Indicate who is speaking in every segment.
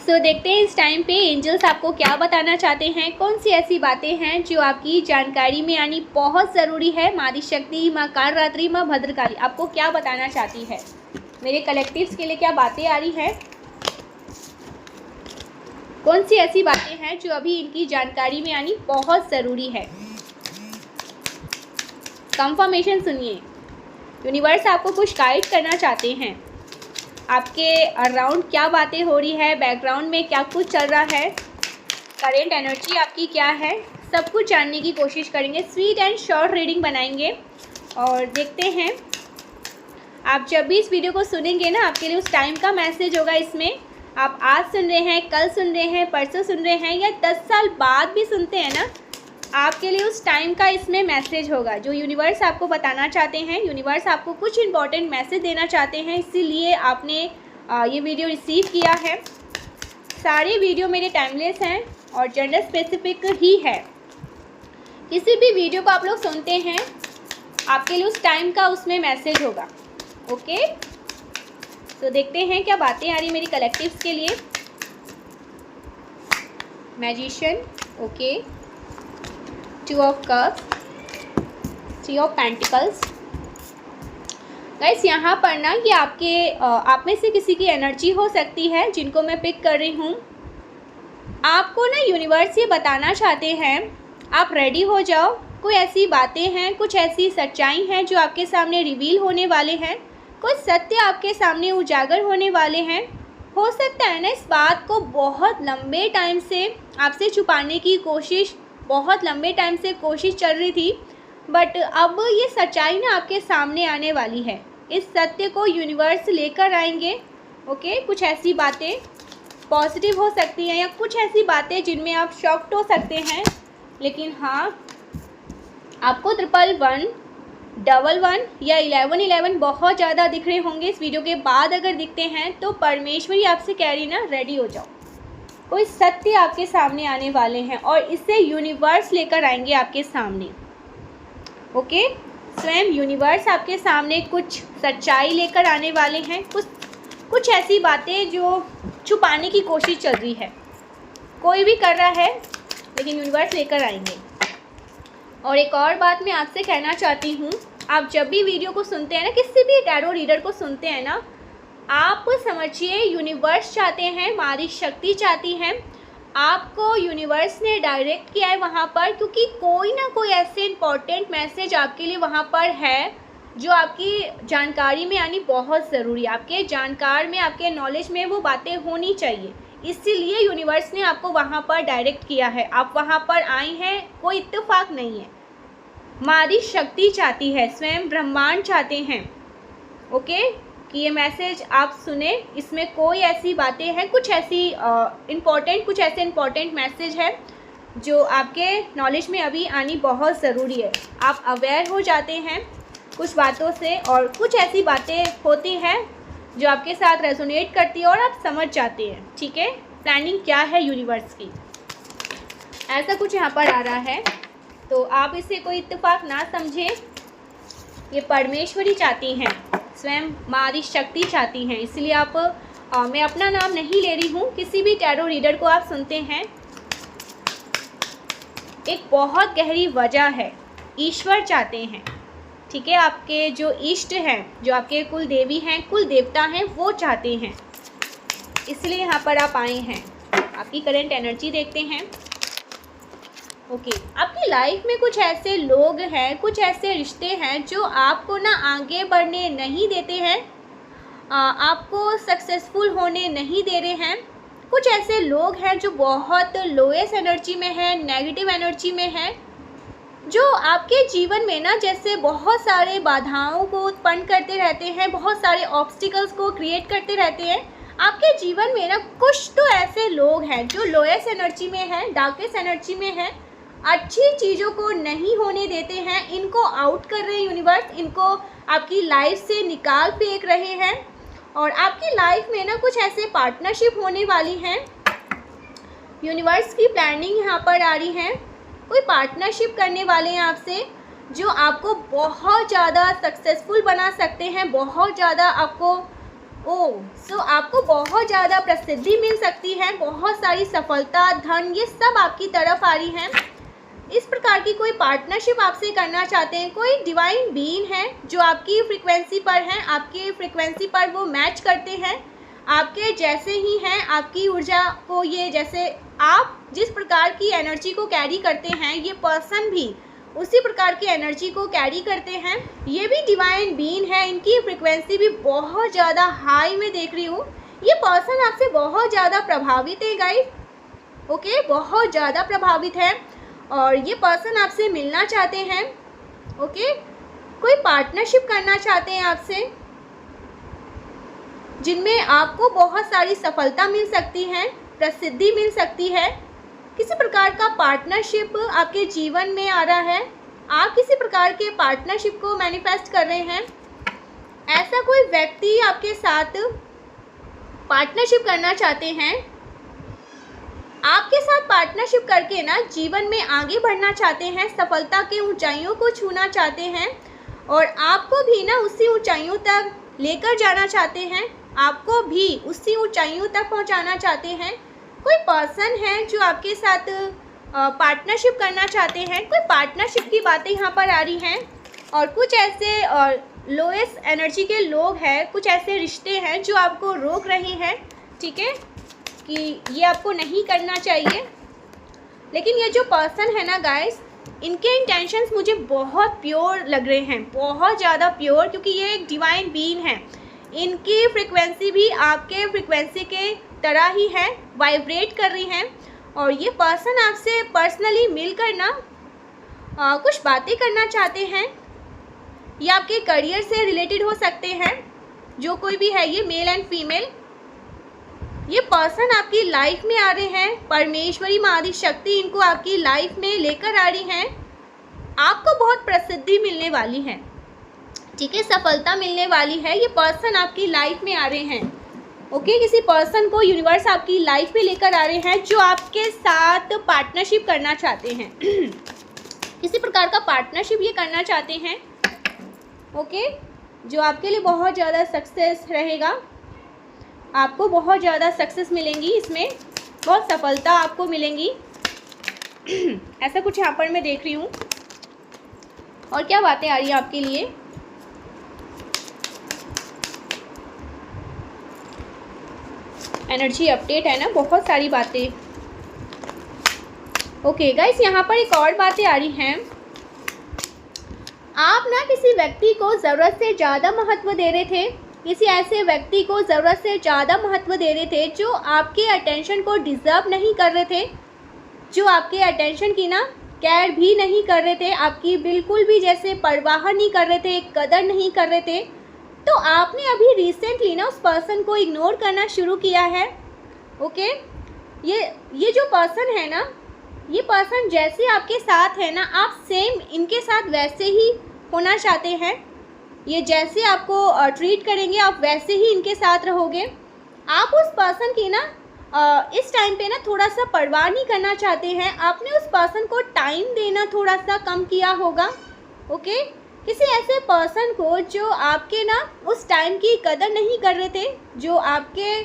Speaker 1: देखते हैं इस टाइम पे एंजल्स आपको क्या बताना चाहते हैं, कौन सी ऐसी बातें हैं जो आपकी जानकारी में आनी बहुत ज़रूरी है। माँ आदिशक्ति, माँ कालरात्रि, माँ भद्रकाली आपको क्या बताना चाहती है, मेरे कलेक्टिव्स के लिए क्या बातें आ रही हैं, कौन सी ऐसी बातें हैं जो अभी इनकी जानकारी में आनी बहुत ज़रूरी है। कंफर्मेशन सुनिए, यूनिवर्स आपको कुछ गाइड करना चाहते हैं। आपके अराउंड क्या बातें हो रही है, बैकग्राउंड में क्या कुछ चल रहा है, करेंट एनर्जी आपकी क्या है, सब कुछ जानने की कोशिश करेंगे। स्वीट एंड शॉर्ट रीडिंग बनाएंगे और देखते हैं। आप जब भी इस वीडियो को सुनेंगे ना, आपके लिए उस टाइम का मैसेज होगा इसमें। आप आज सुन रहे हैं, कल सुन रहे हैं, परसों सुन रहे हैं या 10 साल बाद भी सुनते हैं ना, आपके लिए उस टाइम का इसमें मैसेज होगा जो यूनिवर्स आपको बताना चाहते हैं। यूनिवर्स आपको कुछ इंपॉर्टेंट मैसेज देना चाहते हैं, इसीलिए आपने ये वीडियो रिसीव किया है। सारे वीडियो मेरे टाइमलेस हैं और जेंडर स्पेसिफिक ही है। किसी भी वीडियो को आप लोग सुनते हैं, आपके लिए उस टाइम का उसमें मैसेज होगा। ओके, तो देखते हैं क्या बातें आ रही मेरी कलेक्टिव्स के लिए। Magician, okay, 2 of cups, 3 of pentacles. Guys यहाँ पर ना ये आप में से किसी की एनर्जी हो सकती है जिनको मैं पिक कर रही हूँ। आपको ना यूनिवर्स ये बताना चाहते हैं, आप रेडी हो जाओ। कोई ऐसी बातें हैं, कुछ ऐसी सच्चाई हैं जो आपके सामने रिवील होने वाले हैं, कुछ सत्य आपके सामने उजागर होने वाले हैं। हो सकता है ना इस बात को बहुत लंबे टाइम से आपसे छुपाने की कोशिश, बहुत लंबे टाइम से कोशिश चल रही थी, बट अब ये सच्चाई ना आपके सामने आने वाली है। इस सत्य को यूनिवर्स लेकर आएंगे। ओके, कुछ ऐसी बातें पॉजिटिव हो सकती हैं या कुछ ऐसी बातें जिनमें आप शॉक्ड हो सकते हैं, लेकिन हाँ, आपको 111, 11 या 11 बहुत ज़्यादा दिख रहे होंगे। इस वीडियो के बाद अगर दिखते हैं तो परमेश्वरी आपसे कह रही ना, रेडी हो जाओ। कोई सत्य आपके सामने आने वाले हैं और इसे यूनिवर्स लेकर आएंगे आपके सामने। ओके, स्वयं यूनिवर्स आपके सामने कुछ सच्चाई लेकर आने वाले हैं। कुछ ऐसी बातें जो छुपाने की कोशिश चल रही है, कोई भी कर रहा है, लेकिन यूनिवर्स लेकर आएंगे। और एक और बात मैं आपसे कहना चाहती हूँ, आप जब भी वीडियो को सुनते हैं ना, किसी भी टैरो रीडर को सुनते हैं ना, आप समझिए यूनिवर्स चाहते हैं, माँ आदिशक्ति चाहती हैं, आपको यूनिवर्स ने डायरेक्ट किया है वहाँ पर, क्योंकि कोई ना कोई ऐसे इंपॉर्टेंट मैसेज आपके लिए वहाँ पर है जो आपकी जानकारी में आनी बहुत ज़रूरी है। आपके जानकार में, आपके नॉलेज में वो बातें होनी चाहिए, इसीलिए यूनिवर्स ने आपको वहाँ पर डायरेक्ट किया है। आप वहाँ पर आए हैं, कोई इत्तेफाक नहीं है। माँ आदिशक्ति चाहती है, स्वयं ब्रह्मांड चाहते हैं, ओके, कि ये मैसेज आप सुने। इसमें कोई ऐसी बातें हैं, कुछ ऐसी कुछ ऐसे इम्पॉर्टेंट मैसेज है जो आपके नॉलेज में अभी आनी बहुत ज़रूरी है। आप अवेयर हो जाते हैं कुछ बातों से, और कुछ ऐसी बातें होती हैं जो आपके साथ रेजोनेट करती है और आप समझ जाते हैं। ठीक है, प्लानिंग क्या है यूनिवर्स की, ऐसा कुछ यहाँ पर आ रहा है। तो आप इसे कोई इत्तेफाक ना समझें, ये परमेश्वरी चाहती हैं, स्वयं माँ आदिशक्ति चाहती हैं। इसलिए आप मैं अपना नाम नहीं ले रही हूँ, किसी भी टैरो रीडर को आप सुनते हैं, एक बहुत गहरी वजह है। ईश्वर चाहते हैं, ठीक है, आपके जो इष्ट हैं, जो आपके कुल देवी हैं, कुल देवता हैं, वो चाहते हैं, इसलिए यहाँ पर आप आए हैं। आपकी करंट एनर्जी देखते हैं। ओके, आपकी लाइफ में कुछ ऐसे लोग हैं, कुछ ऐसे रिश्ते हैं जो आपको ना आगे बढ़ने नहीं देते हैं, आपको सक्सेसफुल होने नहीं दे रहे हैं। कुछ ऐसे लोग हैं जो बहुत लोएस्ट एनर्जी में है, नेगेटिव एनर्जी में है, जो आपके जीवन में ना जैसे बहुत सारे बाधाओं को उत्पन्न करते रहते हैं, बहुत सारे ऑब्स्टिकल्स को क्रिएट करते रहते हैं। आपके जीवन में ना कुछ तो ऐसे लोग हैं जो लोएस्ट एनर्जी में है, डार्केस्ट एनर्जी में है, अच्छी चीज़ों को नहीं होने देते हैं, इनको आउट कर रहे हैं यूनिवर्स, इनको आपकी लाइफ से निकाल फेंक रहे हैं। और आपकी लाइफ में ना कुछ ऐसे पार्टनरशिप होने वाली हैं, यूनिवर्स की प्लानिंग यहाँ पर आ रही है। कोई पार्टनरशिप करने वाले हैं आपसे, जो आपको बहुत ज़्यादा सक्सेसफुल बना सकते हैं, बहुत ज़्यादा आपको सो आपको बहुत ज़्यादा प्रसिद्धि मिल सकती है, बहुत सारी सफलता, धन, ये सब आपकी तरफ आ रही है। इस प्रकार की कोई पार्टनरशिप आपसे करना चाहते हैं, कोई डिवाइन बीइंग है जो आपकी फ्रीक्वेंसी पर है, आपके फ्रीक्वेंसी पर वो मैच करते हैं, आपके जैसे ही हैं, आपकी ऊर्जा को, ये जैसे आप जिस प्रकार की एनर्जी को कैरी करते हैं, ये पर्सन भी उसी प्रकार की एनर्जी को कैरी करते हैं। ये भी डिवाइन बीइंग है, इनकी फ्रीक्वेंसी भी बहुत ज़्यादा हाई में देख रही हूँ। ये पर्सन आपसे बहुत ज़्यादा प्रभावित है गाइस, ओके, बहुत ज़्यादा प्रभावित है और ये पर्सन आपसे मिलना चाहते हैं, ओके, कोई पार्टनरशिप करना चाहते हैं आपसे, जिनमें आपको बहुत सारी सफलता मिल सकती है, प्रसिद्धि मिल सकती है। किसी प्रकार का पार्टनरशिप आपके जीवन में आ रहा है, आप किसी प्रकार के पार्टनरशिप को मैनिफेस्ट कर रहे हैं। ऐसा कोई व्यक्ति आपके साथ पार्टनरशिप करना चाहते हैं, आपके साथ पार्टनरशिप करके ना जीवन में आगे बढ़ना चाहते हैं, सफलता के ऊंचाइयों को छूना चाहते हैं और आपको भी ना उसी ऊंचाइयों तक लेकर जाना चाहते हैं, आपको भी उसी ऊंचाइयों तक पहुंचाना चाहते हैं। कोई पर्सन है जो आपके साथ पार्टनरशिप करना चाहते हैं, कोई पार्टनरशिप की बातें यहाँ पर आ रही हैं और कुछ ऐसे लोएस्ट एनर्जी के लोग हैं, कुछ ऐसे रिश्ते हैं जो आपको रोक रहे हैं, ठीक है, कि ये आपको नहीं करना चाहिए। लेकिन ये जो पर्सन है ना गाइस, इनके इंटेंशंस मुझे बहुत प्योर लग रहे हैं, बहुत ज़्यादा प्योर, क्योंकि ये एक डिवाइन बीइंग है। इनकी फ्रीक्वेंसी भी आपके फ्रीक्वेंसी के तरह ही है, वाइब्रेट कर रही हैं और ये पर्सन आपसे पर्सनली मिलकर ना कुछ बातें करना चाहते हैं। ये आपके करियर से रिलेटेड हो सकते हैं, जो कोई भी है, ये मेल एंड फीमेल। ये पर्सन आपकी लाइफ में आ रहे हैं, परमेश्वरी माँ आदि शक्ति इनको आपकी लाइफ में लेकर आ रही हैं। आपको बहुत प्रसिद्धि मिलने वाली है, ठीक है, सफलता मिलने वाली है। ये पर्सन आपकी लाइफ में आ रहे हैं, ओके, किसी पर्सन को यूनिवर्स आपकी लाइफ में लेकर आ रहे हैं जो आपके साथ पार्टनरशिप करना चाहते हैं। किसी प्रकार का पार्टनरशिप ये करना चाहते हैं, ओके, जो आपके लिए बहुत ज़्यादा सक्सेस रहेगा, आपको बहुत ज़्यादा सक्सेस मिलेंगी, इसमें बहुत सफलता आपको मिलेंगी। ऐसा कुछ यहाँ पर मैं देख रही हूँ। और क्या बातें आ रही हैं आपके लिए? एनर्जी अपडेट है ना, बहुत सारी बातें। ओके गाइस, यहाँ पर एक और बातें आ रही हैं। आप ना किसी व्यक्ति को ज़रूरत से ज़्यादा महत्व दे रहे थे, किसी ऐसे व्यक्ति को ज़रूरत से ज़्यादा महत्व दे रहे थे जो आपके अटेंशन को डिज़र्व नहीं कर रहे थे, जो आपके अटेंशन की ना केयर भी नहीं कर रहे थे, आपकी बिल्कुल भी जैसे परवाह नहीं कर रहे थे, कदर नहीं कर रहे थे। तो आपने अभी रिसेंटली ना उस पर्सन को इग्नोर करना शुरू किया है, ओके। ये जो पर्सन है ना, ये पर्सन जैसे आपके साथ है ना, आप सेम इनके साथ वैसे ही होना चाहते हैं। ये जैसे आपको ट्रीट करेंगे, आप वैसे ही इनके साथ रहोगे। आप उस पर्सन की ना इस टाइम पे ना थोड़ा सा परवाह नहीं करना चाहते हैं। आपने उस पर्सन को टाइम देना थोड़ा सा कम किया होगा, ओके। किसी ऐसे पर्सन को जो आपके ना उस टाइम की कदर नहीं कर रहे थे, जो आपके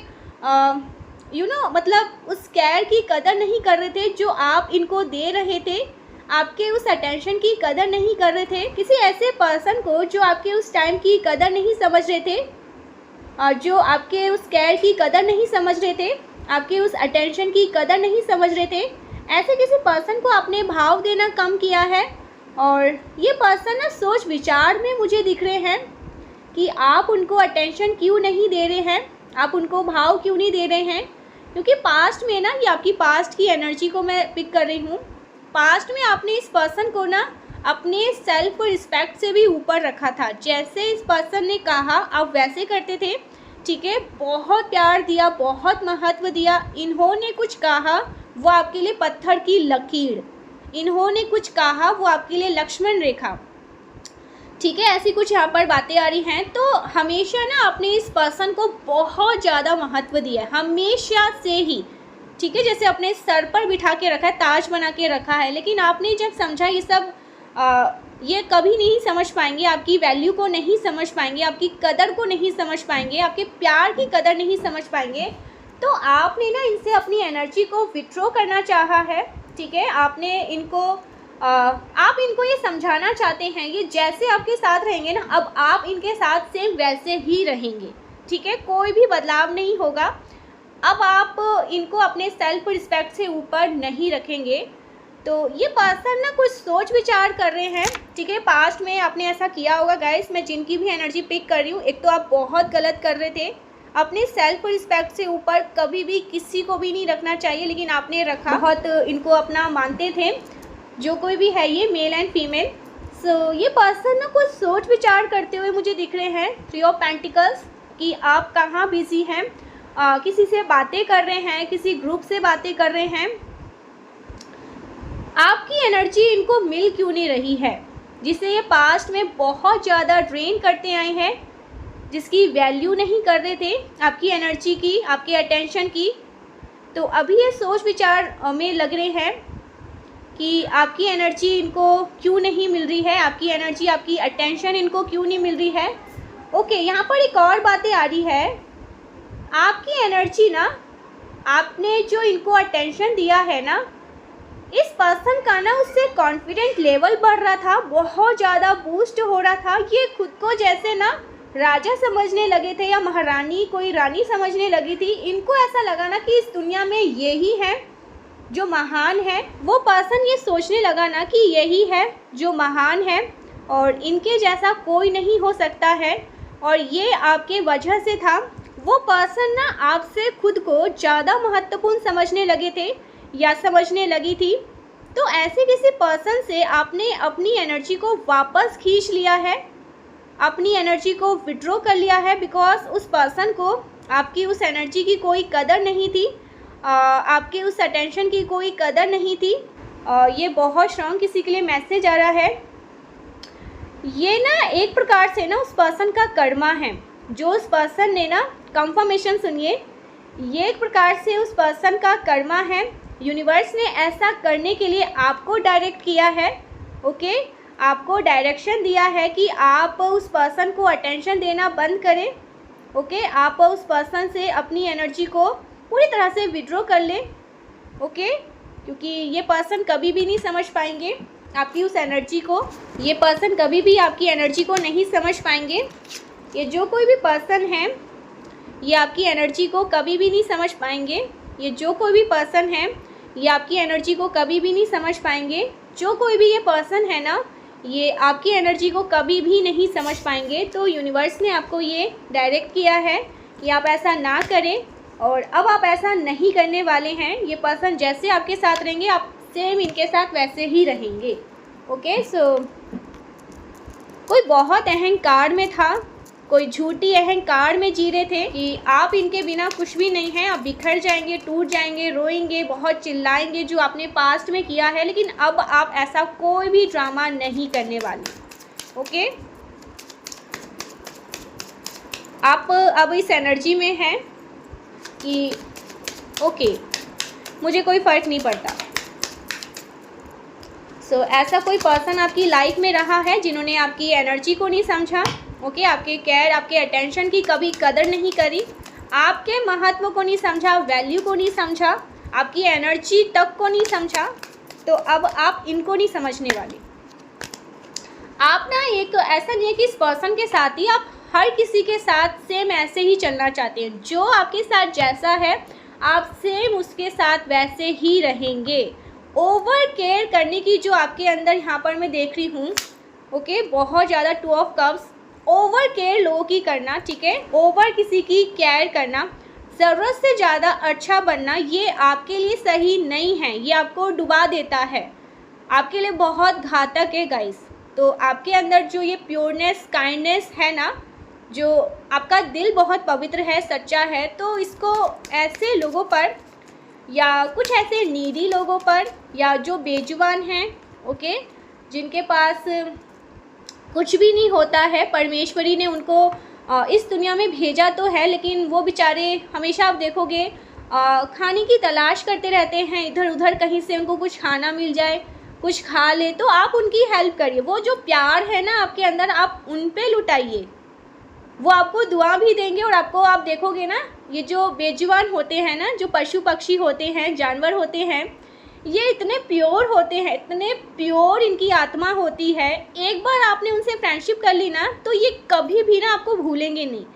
Speaker 1: मतलब उस केयर की कदर नहीं कर रहे थे जो आप इनको दे रहे थे, आपके उस अटेंशन की कदर नहीं कर रहे थे। किसी ऐसे पर्सन को जो आपके उस टाइम की कदर नहीं समझ रहे थे, जो आपके उस केयर की कदर नहीं समझ रहे थे, आपके उस अटेंशन की कदर नहीं समझ रहे थे, ऐसे किसी पर्सन को आपने भाव देना कम किया है। और ये पर्सन ना सोच विचार में मुझे दिख रहे हैं कि आप उनको अटेंशन क्यों नहीं दे रहे हैं, आप उनको भाव क्यों नहीं दे रहे हैं। क्योंकि पास्ट में ना, ये आपकी पास्ट की एनर्जी को मैं पिक कर रही हूँ, पास्ट में आपने इस पर्सन को ना अपने सेल्फ रिस्पेक्ट से भी ऊपर रखा था। जैसे इस पर्सन ने कहा आप वैसे करते थे, ठीक है, बहुत प्यार दिया, बहुत महत्व दिया। इन्होंने कुछ कहा वो आपके लिए पत्थर की लकीर, इन्होंने कुछ कहा वो आपके लिए लक्ष्मण रेखा, ठीक है, ऐसी कुछ यहाँ पर बातें आ रही हैं। तो हमेशा ना आपने इस पर्सन को बहुत ज़्यादा महत्व दिया है, हमेशा से ही, ठीक है, जैसे अपने सर पर बिठा के रखा है, ताज बना के रखा है। लेकिन आपने जब समझा ये सब ये कभी नहीं समझ पाएंगे, आपकी वैल्यू को नहीं समझ पाएंगे, आपकी कदर को नहीं समझ पाएंगे, आपके प्यार की कदर नहीं समझ पाएंगे। तो आपने ना इनसे अपनी एनर्जी को विथड्रॉ करना चाहा है, ठीक है। आपने इनको आप इनको ये समझाना चाहते हैं, ये जैसे आपके साथ रहेंगे ना, अब आप इनके साथ सेम वैसे ही रहेंगे, ठीक है। कोई भी बदलाव नहीं होगा। अब आप इनको अपने सेल्फ रिस्पेक्ट से ऊपर नहीं रखेंगे। तो ये पर्सन ना कुछ सोच विचार कर रहे हैं, ठीक है। पास्ट में आपने ऐसा किया होगा गाइस। मैं जिनकी भी एनर्जी पिक कर रही हूँ, एक तो आप बहुत गलत कर रहे थे, अपने सेल्फ रिस्पेक्ट से ऊपर कभी भी किसी को भी नहीं रखना चाहिए, लेकिन आपने रखा। बहुत इनको अपना मानते थे, जो कोई भी है ये मेल एंड फीमेल। सो ये पर्सन ना कुछ सोच विचार करते हुए मुझे दिख रहे हैं। 3 ऑफ पेंटिकल्स कि आप कहाँ बिजी हैं, किसी से बातें कर रहे हैं, किसी ग्रुप से बातें कर रहे हैं। आपकी एनर्जी इनको मिल क्यों नहीं रही है, जिसे ये पास्ट में बहुत ज़्यादा ड्रेन करते आए हैं, जिसकी वैल्यू नहीं कर रहे थे आपकी एनर्जी की, आपके अटेंशन की। तो अभी ये सोच विचार में लग रहे हैं कि आपकी एनर्जी इनको क्यों नहीं मिल रही है, आपकी एनर्जी, आपकी अटेंशन इनको क्यों नहीं मिल रही है। ओके, यहाँ पर एक और बातें आ रही है। आपकी एनर्जी ना, आपने जो इनको अटेंशन दिया है ना, इस पर्सन का ना उससे कॉन्फिडेंट लेवल बढ़ रहा था, बहुत ज़्यादा बूस्ट हो रहा था। ये खुद को जैसे ना राजा समझने लगे थे या महारानी, कोई रानी समझने लगी थी। इनको ऐसा लगा ना कि इस दुनिया में यही है जो महान है। वो पर्सन ये सोचने लगा ना कि यही है जो महान है और इनके जैसा कोई नहीं हो सकता है, और ये आपके वजह से था। वो पर्सन ना आपसे खुद को ज़्यादा महत्वपूर्ण समझने लगे थे या समझने लगी थी। तो ऐसे किसी पर्सन से आपने अपनी एनर्जी को वापस खींच लिया है, अपनी एनर्जी को विड्रॉ कर लिया है, बिकॉज उस पर्सन को आपकी उस एनर्जी की कोई कदर नहीं थी, आपके उस अटेंशन की कोई कदर नहीं थी। ये बहुत स्ट्रॉन्ग किसी के लिए मैसेज आ रहा है। ये ना एक प्रकार से ना उस पर्सन का कर्मा है, जो उस पर्सन ने ना, कंफर्मेशन सुनिए, ये एक प्रकार से उस पर्सन का कर्मा है। यूनिवर्स ने ऐसा करने के लिए आपको डायरेक्ट किया है, ओके। आपको डायरेक्शन दिया है कि आप उस पर्सन को अटेंशन देना बंद करें, ओके। आप उस पर्सन से अपनी एनर्जी को पूरी तरह से विड्रॉ कर लें, ओके, क्योंकि ये पर्सन कभी भी नहीं समझ पाएंगे आपकी उस एनर्जी को। ये पर्सन कभी भी आपकी एनर्जी को नहीं समझ पाएंगे। ये जो कोई भी पर्सन है, ये आपकी एनर्जी को कभी भी नहीं समझ पाएंगे। ये जो कोई भी पर्सन है, ये आपकी एनर्जी को कभी भी नहीं समझ पाएंगे। जो कोई भी ये पर्सन है ना, ये आपकी एनर्जी को कभी भी नहीं समझ पाएंगे। तो यूनिवर्स ने आपको ये डायरेक्ट किया है कि आप ऐसा ना करें, और अब आप ऐसा नहीं करने वाले हैं। ये पर्सन जैसे आपके साथ रहेंगे, आप सेम इनके साथ वैसे ही रहेंगे, ओके। सो कोई बहुत अहंकार में था, कोई झूठी अहंकार में जी रहे थे कि आप इनके बिना कुछ भी नहीं हैं, आप बिखर जाएंगे, टूट जाएंगे, रोएंगे, बहुत चिल्लाएंगे, जो आपने पास्ट में किया है। लेकिन अब आप ऐसा कोई भी ड्रामा नहीं करने वाले, ओके। आप अब इस एनर्जी में हैं कि ओके, मुझे कोई फ़र्क नहीं पड़ता। सो ऐसा कोई पर्सन आपकी लाइफ में रहा है जिन्होंने आपकी एनर्जी को नहीं समझा, ओके। आपके केयर, आपके अटेंशन की कभी कदर नहीं करी, आपके महत्व को नहीं समझा, वैल्यू को नहीं समझा, आपकी एनर्जी तक को नहीं समझा। तो अब आप इनको नहीं समझने वाले। आप ना एक ऐसा नहीं है कि इस पर्सन के साथ ही आप हर किसी के साथ सेम ऐसे ही चलना चाहते हैं। जो आपके साथ जैसा है, आप सेम उसके साथ वैसे ही रहेंगे। ओवर केयर करने की जो आपके अंदर यहाँ पर मैं देख रही हूँ, ओके, बहुत ज़्यादा 2 ऑफ कप्स, ओवर केयर लोगों की करना, ठीक है। ओवर किसी की केयर करना, ज़रूरत से ज़्यादा अच्छा बनना, ये आपके लिए सही नहीं है। ये आपको डुबा देता है, आपके लिए बहुत घातक है गाइस। तो आपके अंदर जो ये प्योरनेस, काइंडनेस है ना, जो आपका दिल बहुत पवित्र है, सच्चा है, तो इसको ऐसे लोगों पर या कुछ ऐसे नीडी लोगों पर, या जो बेजुबान हैं, ओके, जिनके पास कुछ भी नहीं होता है, परमेश्वरी ने उनको इस दुनिया में भेजा तो है, लेकिन वो बेचारे हमेशा आप देखोगे खाने की तलाश करते रहते हैं, इधर उधर कहीं से उनको कुछ खाना मिल जाए, कुछ खा ले तो आप उनकी हेल्प करिए। वो जो प्यार है ना आपके अंदर, आप उन पे लुटाइए, वो आपको दुआ भी देंगे। और आपको, आप देखोगे ना, ये जो बेजुबान होते हैं ना, जो पशु पक्षी होते हैं, जानवर होते हैं, ये इतने प्योर होते हैं, इतने प्योर इनकी आत्मा होती है। एक बार आपने उनसे फ्रेंडशिप कर ली ना तो ये कभी भी ना आपको भूलेंगे नहीं,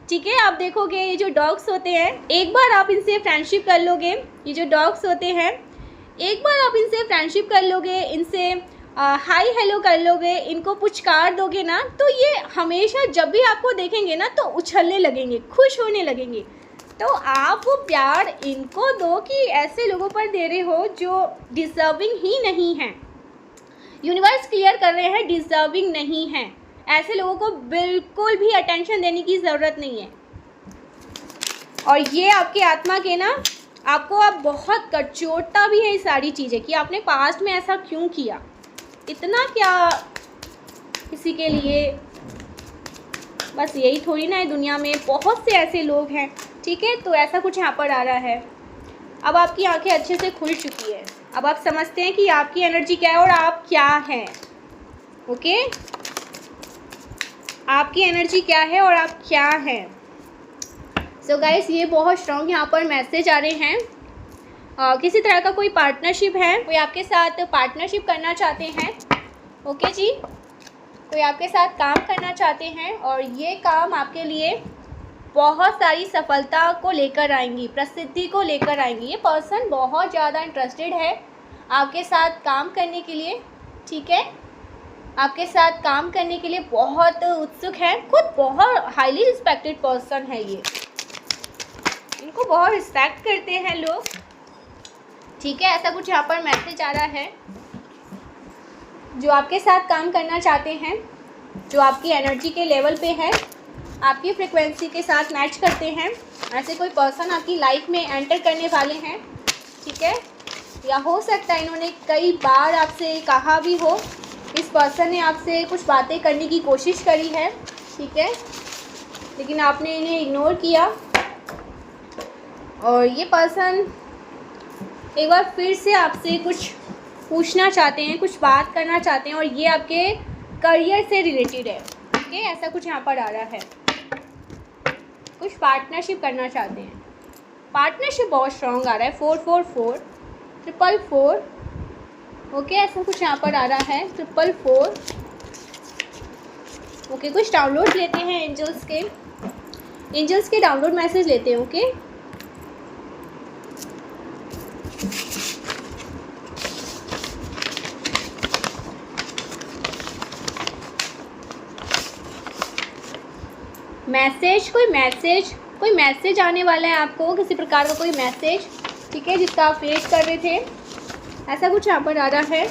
Speaker 1: ठीक है। आप देखोगे ये जो डॉग्स होते हैं, एक बार आप इनसे फ्रेंडशिप कर लोगे, ये जो डॉग्स होते हैं, एक बार आप इनसे फ्रेंडशिप कर लोगे, इनसे हाय हेलो कर लोगे, इनको पुचकार दोगे ना, तो ये हमेशा जब भी आपको देखेंगे ना तो उछलने लगेंगे, खुश होने लगेंगे। तो आप वो प्यार इनको दो कि ऐसे लोगों पर दे रहे हो जो डिज़र्विंग ही नहीं है। यूनिवर्स क्लियर कर रहे हैं, डिज़र्विंग नहीं है। ऐसे लोगों को बिल्कुल भी अटेंशन देने की ज़रूरत नहीं है। और ये आपके आत्मा के ना, आपको अब बहुत कचोटता भी है ये सारी चीज़ें कि आपने पास्ट में ऐसा क्यों किया, इतना क्या किसी के लिए। बस यही थोड़ी ना है, दुनिया में बहुत से ऐसे लोग हैं, ठीक है। तो ऐसा कुछ यहाँ पर आ रहा है। अब आपकी आंखें अच्छे से खुल चुकी है, अब आप समझते हैं कि आपकी एनर्जी क्या है और आप क्या हैं। ओके, आपकी एनर्जी क्या है और आप क्या हैं। सो गाइस, ये बहुत स्ट्रॉन्ग यहाँ पर मैसेज आ रहे हैं। किसी तरह का कोई पार्टनरशिप है, कोई आपके साथ पार्टनरशिप करना चाहते हैं। ओके जी, कोई आपके साथ काम करना चाहते हैं और ये काम आपके लिए बहुत सारी सफलता को लेकर आएंगी, प्रसिद्धि को लेकर आएंगी। ये पर्सन बहुत ज़्यादा इंटरेस्टेड है आपके साथ काम करने के लिए, ठीक है। आपके साथ काम करने के लिए बहुत उत्सुक है, खुद बहुत हाईली रिस्पेक्टेड पर्सन है ये, इनको बहुत रिस्पेक्ट करते हैं लोग, ठीक है। ऐसा कुछ यहाँ पर मैसेज आ रहा है। जो आपके साथ काम करना चाहते हैं, जो आपकी एनर्जी के लेवल पे है, आपकी फ्रिक्वेंसी के साथ मैच करते हैं, ऐसे कोई पर्सन आपकी लाइफ में एंटर करने वाले हैं, ठीक है। या हो सकता है इन्होंने कई बार आपसे कहा भी हो, इस पर्सन ने आपसे कुछ बातें करने की कोशिश करी है, ठीक है, लेकिन आपने इन्हें इग्नोर किया। और ये पर्सन एक बार फिर से आपसे कुछ पूछना चाहते हैं, कुछ बात करना चाहते हैं और ये आपके करियर से रिलेटेड है, ठीक है। ऐसा कुछ यहाँ पर आ रहा है, कुछ पार्टनरशिप करना चाहते हैं। पार्टनरशिप बहुत स्ट्रॉन्ग आ रहा है, 444 444। ओके, ऐसा कुछ यहाँ पर आ रहा है, 444। ओके, कुछ डाउनलोड लेते हैं एंजल्स के डाउनलोड मैसेज लेते हैं। ओके, कोई मैसेज आने वाला है आपको, किसी प्रकार का कोई मैसेज, ठीक है, जिसका आप वेट कर रहे थे। ऐसा कुछ यहाँ पर आ रहा है।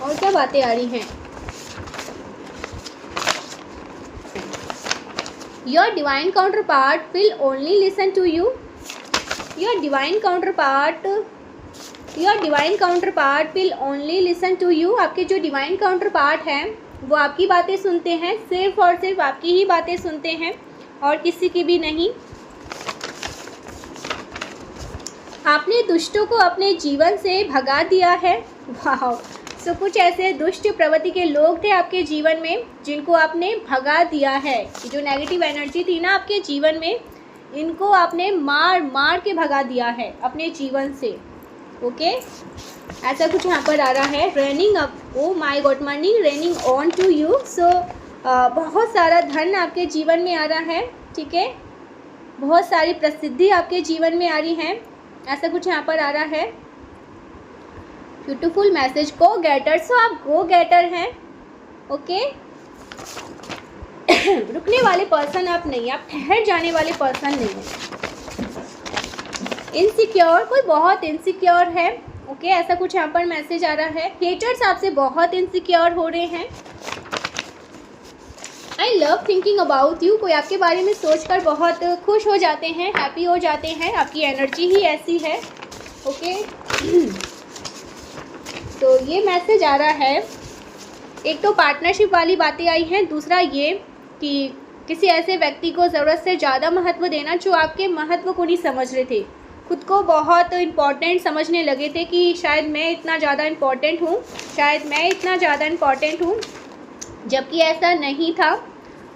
Speaker 1: और क्या बातें आ रही हैं। Your divine counterpart will only listen to you. Your divine counterpart will only listen to you. आपके जो डिवाइन काउंटर पार्ट हैं वो आपकी बातें सुनते हैं, सिर्फ और सिर्फ आपकी ही बातें सुनते हैं और किसी की भी नहीं। आपने दुष्टों को अपने जीवन से भगा दिया है। वाह, सो कुछ ऐसे दुष्ट प्रवृत्ति के लोग थे आपके जीवन में जिनको आपने भगा दिया है। ये जो नेगेटिव एनर्जी थी ना आपके जीवन में, इनको आपने मार के भगा दिया है अपने जीवन से। ओके, ऐसा कुछ यहाँ पर आ रहा है। Raining up, oh my God, money raining on to you. So बहुत सारा धन आपके जीवन में आ रहा है, ठीक है, बहुत सारी प्रसिद्धि आपके जीवन में आ रही है। ऐसा कुछ यहाँ पर आ रहा है। ब्यूटीफुल मैसेज, गो गेटर। सो आप गो गेटर हैं। ओके, रुकने वाले पर्सन आप नहीं, आप ठहर जाने वाले पर्सन नहीं हैं। इनसिक्योर, कोई बहुत इनसिक्योर है। ओके, ऐसा कुछ यहाँ पर मैसेज आ रहा है। हेटर्स आपसे बहुत इनसिक्योर हो रहे हैं। I love thinking about you, कोई आपके बारे में सोचकर बहुत खुश हो जाते हैं, हैप्पी हो जाते हैं। आपकी एनर्जी ही ऐसी है। ओके, तो ये मैसेज आ रहा है। एक तो पार्टनरशिप वाली बातें आई हैं, दूसरा ये कि किसी ऐसे व्यक्ति को ज़रूरत से ज़्यादा महत्व देना जो आपके महत्व को नहीं समझ रहे थे। खुद को बहुत इम्पोर्टेंट समझने लगे थे कि शायद मैं इतना ज़्यादा इम्पोर्टेंट हूँ, शायद मैं इतना ज़्यादा इम्पोर्टेंट हूँ, जबकि ऐसा नहीं था।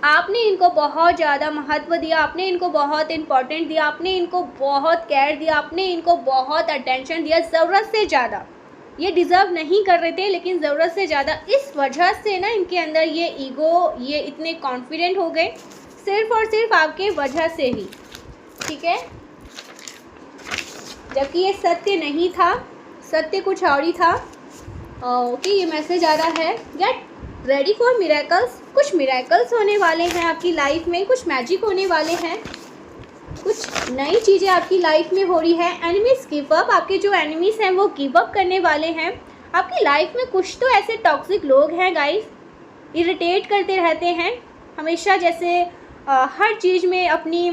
Speaker 1: आपने इनको बहुत ज़्यादा महत्व दिया, आपने इनको बहुत इम्पोर्टेंट दिया, आपने इनको बहुत केयर दिया, आपने इनको बहुत अटेंशन दिया, ज़रूरत से ज़्यादा। ये डिज़र्व नहीं कर रहे थे लेकिन ज़रूरत से ज़्यादा। इस वजह से ना इनके अंदर ये ईगो, ये इतने कॉन्फिडेंट हो गए, सिर्फ़ और सिर्फ आपके वजह से ही, ठीक है। जबकि ये सत्य नहीं था, सत्य कुछ और ही था। ओके, ये मैसेज आ रहा है, गेट रेडी फॉर मिरेकल्स। कुछ मिरेकल्स होने वाले हैं आपकी लाइफ में, कुछ मैजिक होने वाले हैं, कुछ नई चीज़ें आपकी लाइफ में हो रही है। एनिमीज गिव अप, आपके जो एनिमीज़ हैं वो गिव अप करने वाले हैं। आपकी लाइफ में कुछ तो ऐसे टॉक्सिक लोग हैं गाइस, इरिटेट करते रहते हैं हमेशा, जैसे हर चीज़ में अपनी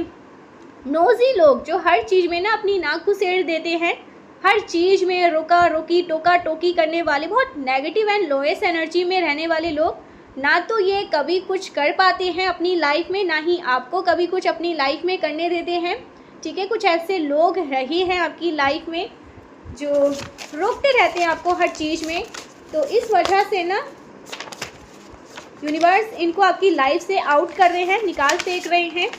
Speaker 1: नोज़ी लोग, जो हर चीज़ में ना अपनी नाक घुसेड़ देते हैं, हर चीज़ में रोका रोकी टोका टोकी करने वाले, बहुत नेगेटिव एंड लोएस्ट एनर्जी में रहने वाले लोग। ना तो ये कभी कुछ कर पाते हैं अपनी लाइफ में, ना ही आपको कभी कुछ अपनी लाइफ में करने देते हैं, ठीक है। कुछ ऐसे लोग रहे हैं आपकी लाइफ में जो रोकते रहते हैं आपको हर चीज़ में। तो इस वजह से ना यूनिवर्स इनको आपकी लाइफ से आउट कर रहे हैं, निकाल फेंक रहे हैं,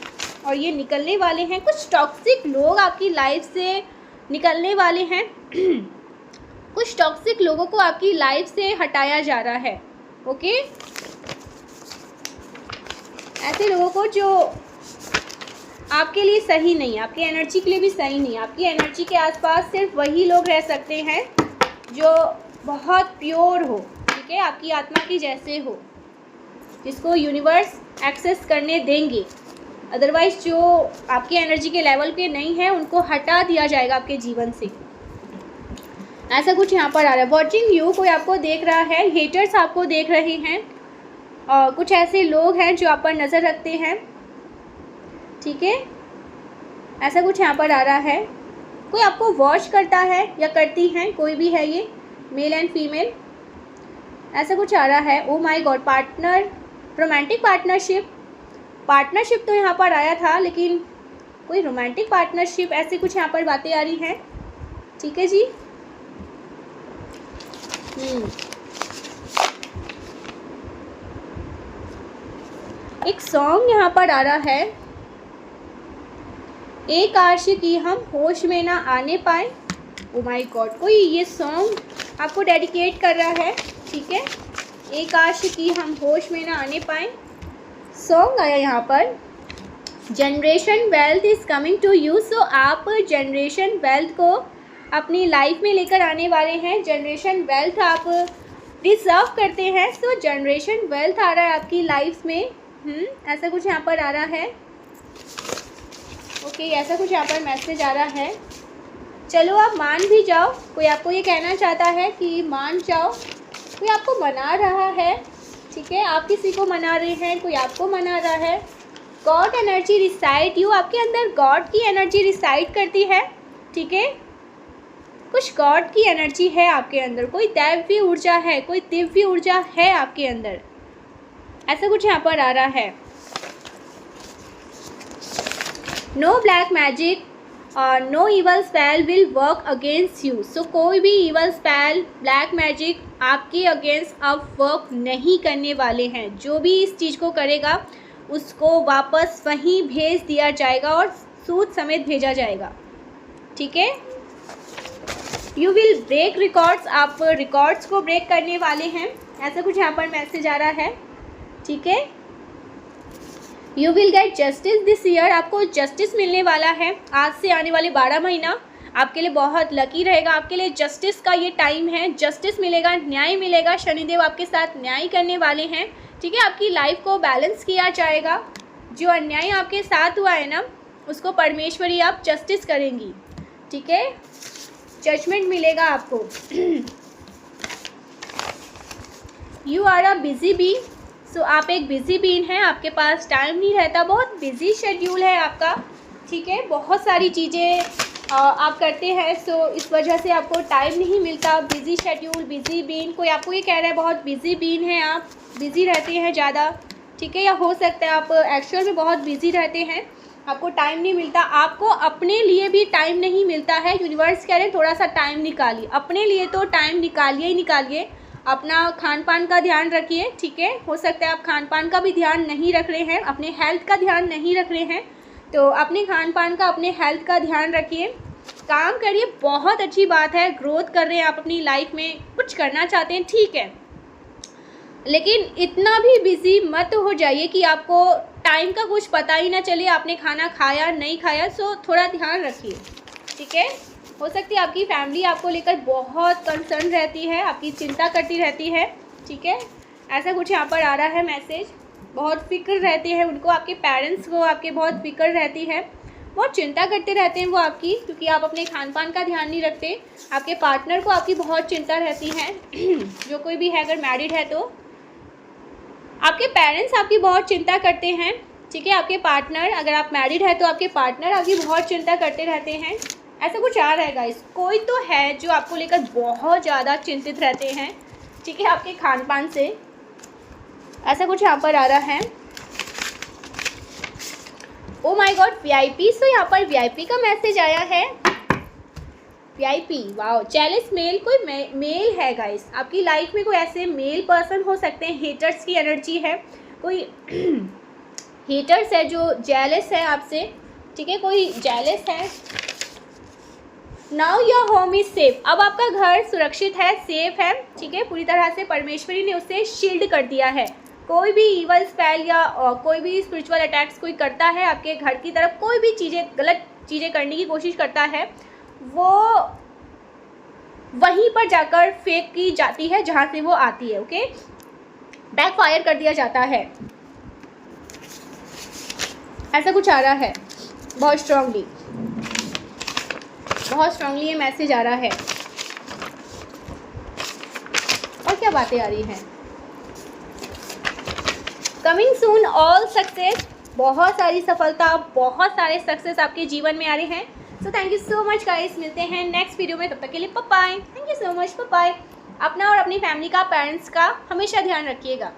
Speaker 1: और ये निकलने वाले हैं। कुछ टॉक्सिक लोग आपकी लाइफ से निकलने वाले हैं। कुछ टॉक्सिक लोगों को आपकी लाइफ से हटाया जा रहा है, ओके। ऐसे लोगों को जो आपके लिए सही नहीं, आपकी एनर्जी के लिए भी सही नहीं। आपकी एनर्जी के आसपास सिर्फ वही लोग रह सकते हैं जो बहुत प्योर हो, ठीक है, आपकी आत्मा की जैसे हो, जिसको यूनिवर्स एक्सेस करने देंगे। अदरवाइज़ जो आपकी एनर्जी के लेवल पे नहीं है उनको हटा दिया जाएगा आपके जीवन से। ऐसा कुछ यहाँ पर आ रहा है। वॉचिंग यू, कोई आपको देख रहा है, हेटर्स आपको देख रहे हैं, और कुछ ऐसे लोग हैं जो आप पर नज़र रखते हैं, ठीक है। ऐसा कुछ यहाँ पर आ रहा है। कोई आपको वॉच करता है या करती हैं, कोई भी है ये, मेल एंड फीमेल। ऐसा कुछ आ रहा है। Oh my God, partner, romantic partnership. Partnership तो यहाँ पर आया था, लेकिन कोई रोमांटिक पार्टनरशिप, ऐसे कुछ यहाँ पर बातें आ रही हैं, ठीक है जी। एक सॉन्ग यहाँ पर आ रहा है, एक आशिकी हम होश में ना आने पाए। ओ माय गॉड, कोई ये सॉन्ग आपको डेडिकेट कर रहा है, ठीक है। एक आशिकी हम होश में ना आने पाए सॉन्ग आया यहाँ पर। Generation wealth is coming to you. So आप जनरेशन वेल्थ को अपनी लाइफ में लेकर आने वाले हैं। जनरेशन वेल्थ आप डिज़र्व करते हैं। सो जनरेशन वेल्थ आ रहा है आपकी लाइफ में। ऐसा कुछ यहाँ पर आ रहा है, ओके। ऐसा कुछ यहाँ पर मैसेज आ रहा है। चलो आप मान भी जाओ। कोई आपको ये कहना चाहता है कि मान जाओ। कोई आपको मना रहा है, ठीक है, आप किसी को मना रहे हैं, कोई आपको मना रहा है। गॉड एनर्जी रिसाइड यू, आपके अंदर गॉड की एनर्जी रिसाइड करती है, ठीक है। कुछ गॉड की एनर्जी है आपके अंदर, कोई दैवीय ऊर्जा है, कोई दिव्य ऊर्जा है आपके अंदर। ऐसा कुछ यहाँ पर आ रहा है। नो ब्लैक मैजिक और no evil spell will work against you. So कोई भी ईवल स्पेल, ब्लैक मैजिक आपके अगेंस्ट अब वर्क नहीं करने वाले हैं। जो भी इस चीज़ को करेगा उसको वापस वहीं भेज दिया जाएगा और सूद समेत भेजा जाएगा, ठीक है। यू विल ब्रेक रिकॉर्ड्स, आप रिकॉर्ड्स को ब्रेक करने वाले हैं। ऐसा कुछ यहाँ पर मैसेज आ रहा है, ठीक है। You will get justice this year, आपको जस्टिस मिलने वाला है। आज से आने वाले 12 महीना आपके लिए बहुत लकी रहेगा। आपके लिए जस्टिस का ये टाइम है, जस्टिस मिलेगा, न्याय मिलेगा। शनिदेव आपके साथ न्याय करने वाले हैं, ठीक है। आपकी लाइफ को बैलेंस किया जाएगा। जो अन्याय आपके साथ हुआ है ना, उसको परमेश्वरी आप जस्टिस करेंगी, ठीक है। जजमेंट मिलेगा आपको। You are a busy bee, so आप एक बिजी बीन हैं, आपके पास टाइम नहीं रहता, बहुत बिजी शेड्यूल है आपका, ठीक है। बहुत सारी चीज़ें आप करते हैं, सो इस वजह से आपको टाइम नहीं मिलता। बिजी शेड्यूल, बिजी बीन, कोई आपको ये कह रहा है बहुत बिजी बीन है, आप बिज़ी रहते हैं ज़्यादा, ठीक है। या हो सकता है आप एक्चुअल में बहुत बिज़ी रहते हैं, आपको टाइम नहीं मिलता, आपको अपने लिए भी टाइम नहीं मिलता है। यूनिवर्स कह रहे हैं थोड़ा सा टाइम निकालिए अपने लिए, तो टाइम निकालिए ही निकालिए। अपना खान पान का ध्यान रखिए, ठीक है। हो सकता है आप खान पान का भी ध्यान नहीं रख रहे हैं, अपने हेल्थ का ध्यान नहीं रख रहे हैं, तो अपने खान पान का, अपने हेल्थ का ध्यान रखिए। काम करिए, बहुत अच्छी बात है। ग्रोथ कर रहे हैं आप अपनी लाइफ में, कुछ करना चाहते हैं, ठीक है, लेकिन इतना भी बिजी मत हो जाइए कि आपको टाइम का कुछ पता ही ना चले, आपने खाना खाया नहीं खाया। सो थोड़ा ध्यान रखिए, ठीक है। हो सकती है आपकी फैमिली आपको लेकर बहुत कंसर्न रहती है, आपकी चिंता करती रहती है, ठीक है। ऐसा कुछ यहाँ पर आ रहा है मैसेज। बहुत फिक्र रहती है उनको, आपके पेरेंट्स को आपके बहुत फिक्र रहती है, बहुत चिंता करते रहते हैं वो आपकी, क्योंकि आप अपने खान पान का ध्यान नहीं रखते। आपके पार्टनर को आपकी बहुत चिंता रहती है जो कोई भी है, अगर मैरिड है तो आपके पेरेंट्स आपकी बहुत चिंता करते हैं, ठीक है। आपके पार्टनर, अगर आप मैरिड है तो आपके पार्टनर आपकी बहुत चिंता करते रहते हैं। ऐसा कुछ आ रहा है गाइस, कोई तो है जो आपको लेकर बहुत ज़्यादा चिंतित रहते हैं, ठीक है, आपके खान पान से। ऐसा कुछ यहाँ पर आ रहा है। Oh my God, VIP. So यहाँ पर वीआईपी का मैसेज आया है। VIP, wow. जेलस मेल, कोई मेल है गाइस आपकी लाइफ में, कोई ऐसे मेल पर्सन हो सकते हैं। हेटर्स की एनर्जी है, कोई हेटर्स है जो जेलस है आपसे, ठीक है, कोई जेलस है। Now your home is safe, अब आपका घर सुरक्षित है, सेफ है, ठीक है। पूरी तरह से परमेश्वरी ने उसे शील्ड कर दिया है। कोई भी ईवल स्पेल या कोई भी स्पिरिचुअल अटैक्स कोई करता है आपके घर की तरफ, कोई भी चीज़ें, गलत चीज़ें करने की कोशिश करता है, वो वहीं पर जाकर फेक की जाती है जहाँ से वो आती है, ओके। बैकफायर कर दिया जाता है। ऐसा कुछ आ रहा है बहुत स्ट्रांगली, बहुत स्ट्रांगली ये मैसेज आ रहा है। और क्या बातें आ रही हैं? कमिंग सून ऑल सक्सेस, बहुत सारी सफलता, बहुत सारे सक्सेस आपके जीवन में आ रहे हैं। So thank you so much guys, मिलते हैं नेक्स्ट वीडियो में, तब तक के लिए bye bye. Thank you so much, bye bye. अपना और अपनी फैमिली का, पेरेंट्स का हमेशा ध्यान रखिएगा।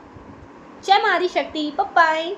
Speaker 1: जय मां आदि शक्ति, बाय बाय।